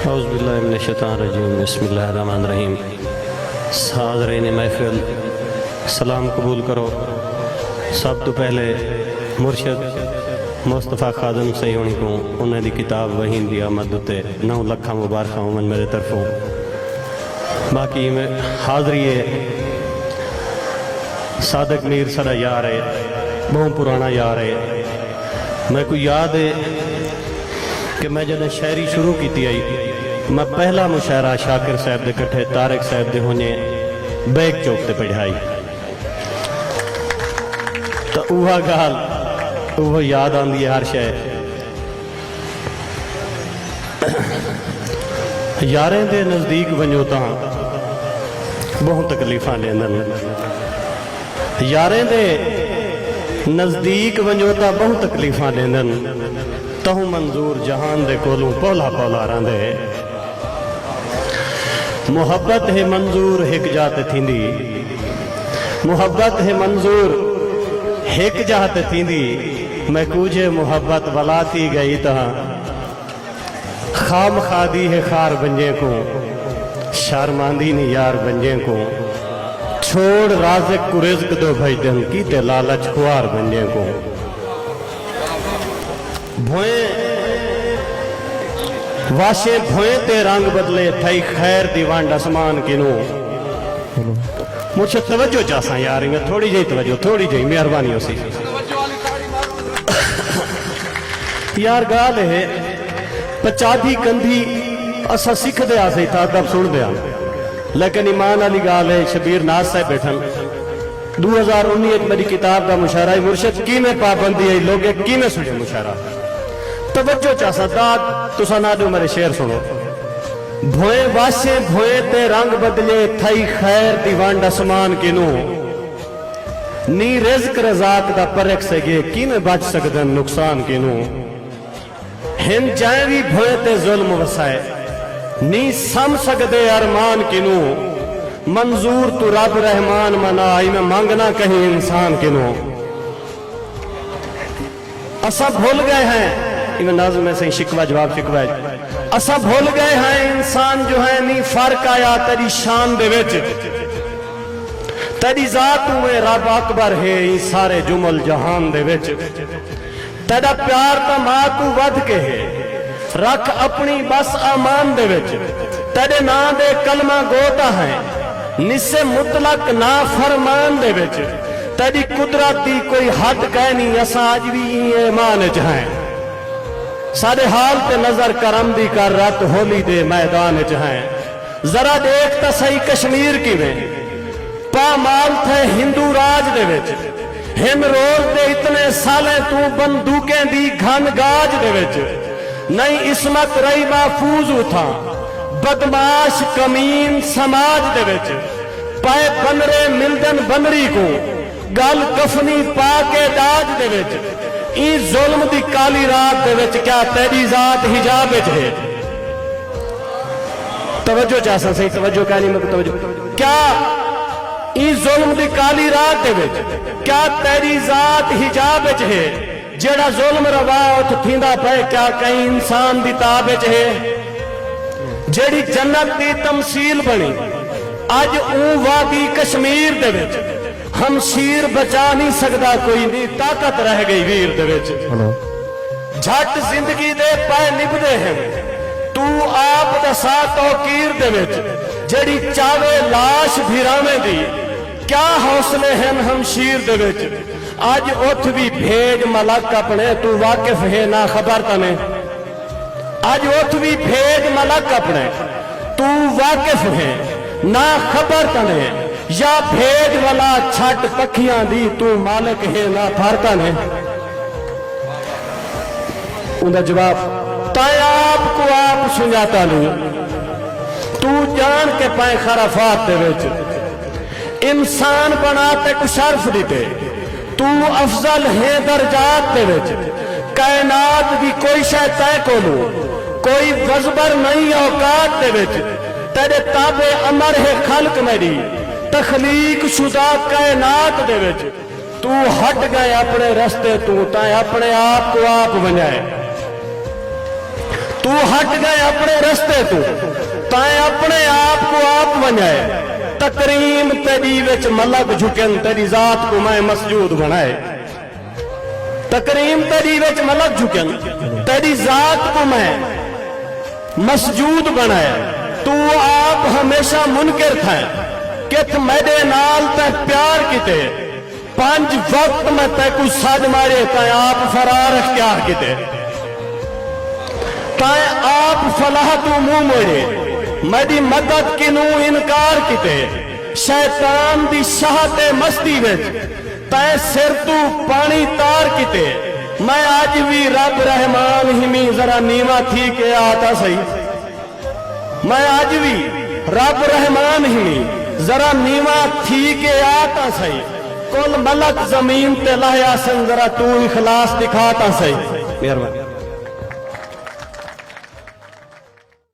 اعوذ باللہ من الشیطان الرجیم بسم اللہ الرحمن الرحیم۔ حاضرین محفل سلام قبول کرو۔ سب تو پہلے مرشد مصطفیٰ خادم صحیح ہونی کو انہیں دی کتاب وحین دی آمد دوتے 9 لکھا مبارکہ ہوں من میرے طرفوں۔ باقی میں حاضری ہے صادق میر سڑا یار ہے، بہت پرانا یار ہے۔ میں کو یاد ہے کہ میں جب شاعری شروع کی تھی آئی، میں پہلا مشاعرہ شاکر صاحب دے کٹھے طارق صاحب دے ہونے بیک چوک تے پڑھائی، تو اوہ گال اوہ یاد آن دی ہر شے۔ یاریں دے نزدیک ونجو تاں بہت تکلیفاں لیندن، یاریں دے نزدیک ونجو تاں بہت تکلیفاں لیندن، تہوں منظور جہان دے کولوں پولا پولا راندے۔ محبت ہے منظور ہک جات تھیندی، محبت ہے منظور ہک جات تھیندی، میں کوجے محبت ولاتی گئی تہاں، خام خادی ہے خار بنجے کو، شارماندی نہیں یار بنجے کو، چھوڑ رازق کو رزق دو بھائی دن کی تے لالچ خوار بنجے کو۔ بھوئیں واشے بھوئیں تے رنگ بدلے تھائی خیر دیوان اسمان کنو۔ مجھے توجہ چاہساں یار، میں تھوڑی جائی توجہ، تھوڑی جائی مہربانی ہو سی یار۔ گال ہے پچادی کندھی اسا سکھ دے آسے تھا تب سن دیا، لیکن ایمان علی گال ہے شبیر ناز صاحب بیٹھن 2019 میری کتاب دا مشاعرہ مرشد کی میں پابندی ہے، لوگے کی میں سنے مشاعرہ توجہ چاہسا داد تسا نہ دو میرے شعر سنو۔ بھوئیں واشے بھوئیں تے رنگ بدلے تھائی خیر دیوان اسمان کنو، نی رزق رزاق دا پرک سگے کی میں بچ سکدن نقصان کنو۔ ہن جائیں بھی بھوئیں تے ظلم وسائے نی سم سکدے ارمان کنو، منظور تو رب رحمان منا آئی میں مانگنا کہیں انسان کنو۔ اسا بھول گئے ہیں، میں ناظم میں سے شکوہ جواب شکوہ ہے، اسا بھول گئے ہیں انسان جو ہے نہیں فرق آیا تیری شان دے وچ، تیری ذات میں رب اکبر ہے یہ سارے جمل جہان دے وچ، تیرا پیار تا ماں تو ود کے ہے رکھ اپنی بس امان دے وچ، تیرے نا دے کلمہ گوتا ہے نسے مطلق نا فرمان دے وچ، تیری قدرت دی کوئی حد کہہ نہیں، اسا آج بھی ایمان چاہیں سارے حال تے نظر کرم دی کر رات ہولی دے میدان چاہیں۔ ذرا دیکھتا صحیح کشمیر کی میں پامال تھے ہندو راج دے وچ، ہن روز دے اتنے سالیں تو بندوقیں دی گھن گاج دے وچ، نہیں عصمت رہی محفوظ تھا بدماش کمین سماج دے وچ، پائے بنرے ملدن بنری کو گل کفنی پا کے داج دے وچ، این ظلم دی کالی رات دے وچ کیا تیری ذات حجاب وچ ہے۔ توجہ چاہسا صحیح توجہ کہانی میں توجہ، کیا این ظلم دی کالی رات دے وچ کیا تیری ذات حجاب وچ ہے، جڑا ظلم روا اٹھ تھیندا پے کیا کہیں انسان دی تاب وچ ہے، جڑی جنت دی تمثیل بنی اج اون وادی کشمیر دے وچ ہم شیر بچا نہیں سکدا کوئی نہیں، طاقت رہ گئی ویر دے وچ، جھٹ زندگی دے پائے نبدے ہیں تو آپ دسا توقیر دے وچ، جڑی چاوے لاش بھیراویں دی کیا حوصلے ہیں ہم شیر دے وچ، آج اٹھ بھی بھیج ملک اپنے تو واقف ہے نہ خبر تنے، آج اٹھ بھی بھیج ملک اپنے تو واقف ہے نہ خبر تنے، یا بھیج والا چھٹ پکھیاں دی تو مالک ہے نہ پھارتا نے۔ انہا جواب تائیں آپ کو آپ سنجاتا نہیں، تو جان کے پائیں خرافات دے وچ، انسان بناتے کو شرف دیتے، تو افضل ہے درجات دے وچ، کائنات بھی کوئی شے کو لو، کوئی وزبر نہیں اوقات دے وچ، تیرے تابع امر ہے خلق میری تخلیق شدہ کائنات دے وچ، تو ہٹ گئے اپنے رستے تو تائیں اپنے آپ کو آپ بنائے، تو ہٹ گئے اپنے رستے تو تائیں اپنے آپ کو آپ ونجائے تکریم تیری وچ ملک جھکن تیری ذات کو میں مسجود بنائے تکریم تیری وچ ملک جھکن تیری ذات کو میں مسجود بنائے تو آپ ہمیشہ منکر تھے کہ میرے نال تے پیار کیتے 5 وقت میں تے کو سج مارے تے آپ فرار اختیار کیتے تے آپ فلاح تو منہ موڑے میری مدد کنو انکار کیتے شیطان دی شاہت مستی وچ تے سر تو پانی تار کیتے میں آج بھی رب رحمان ہمی ذرا نیما تھی کہ آتا صحیح میں آج بھی رب رحمان ہمی ذرا نیما تھی کہ آتا صحیح کل ملک زمین تے لہیا سن ذرا تو اخلاص دکھاتا صحیح مہربانی